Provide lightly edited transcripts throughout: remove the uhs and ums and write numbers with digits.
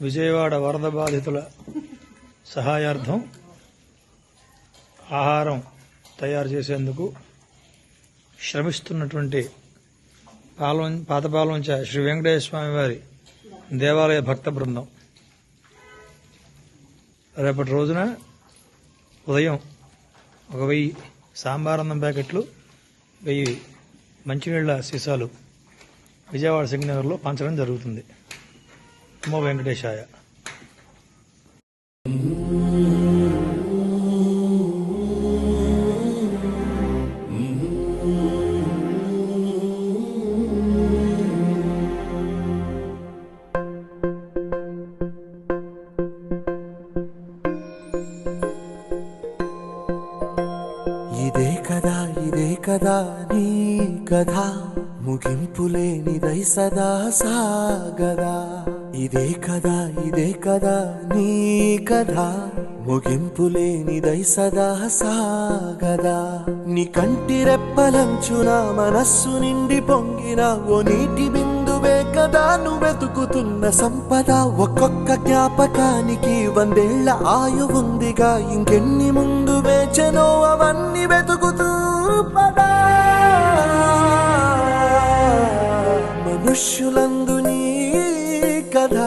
విజయవాడ వరద బాధితుల సహాయార్థం ఆహారం తయారు చేసేందుకు శ్రమిస్తున్నటువంటి పాతపాలెం శ్రీ వెంకటేశ్వర స్వామి వారి దేవాలయ భక్త బృందం రేపటి రోజున ఉదయం 1000 సాంబారన్నం ప్యాకెట్లు 1000 మంచినీళ్ల సీసాలు విజయవాడ సింగనగర్లో పంచడం జరుగుతుంది. నమో వెంకటేశాయ. ఇదే కదా నీ కథ ముగింపులేనిదై సదా సాగదా. ఇదే కదా నీ కథ ముగింపులేనిదై సదా సాగదా. నీ కంటి రెప్పలంచున మనస్సు నిండి పొంగిన ఓ నీటి బిందువే కదా నువ్వెతుకుతున్న సంపద. ఒక్కొక్క జ్ఞాపకానికి 100 ఏళ్ల ఆయువుందిగా, ఇంకెన్ని ముందు వేచనో అవన్నీ వెతుకుతూ పదా. మనుష్యులందు నీ కథ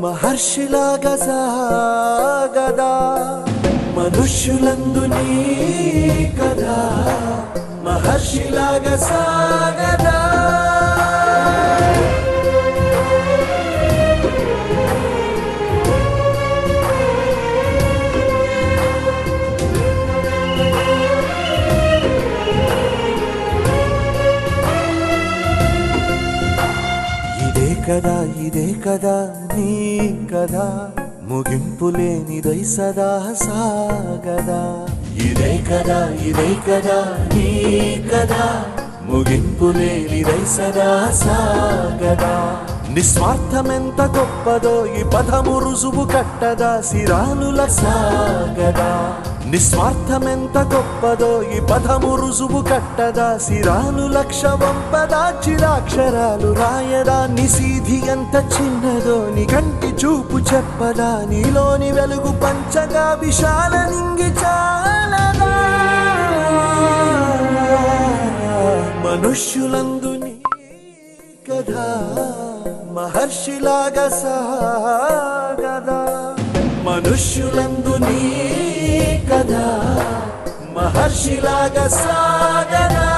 మహర్షిలాగా సాగదా. మనుష్యులందు నీ కథ మహర్షిలాగా సాగదా. ఇదే కదా నీ కథ ముగింపులేనిదై సదా సాగదా. ఇదే కదా నీ కథ ముగింపులేనిదై సదా సాగదా. నిస్వార్థమెంత గొప్పదో ఈ పదము రుజువు కట్టదా సిరానుల సాగదా. నిస్వార్థమెంత గొప్పదో ఈ పదము రుజువు కట్టదా సిరాను లక్ష వంపదా. చిరాక్షరాలు రాయదా నిశీధి ఎంత చిన్నదో నీ కంటి చూపు చెప్పదా. నీలోని వెలుగు పంచగా విశాల నింగి చాలదా. మనుష్యులందు నీ కథ మహర్షిలాగా సాగదా. మనుష్యులందు నీ కథ మహర్షిలాగా సాగదా.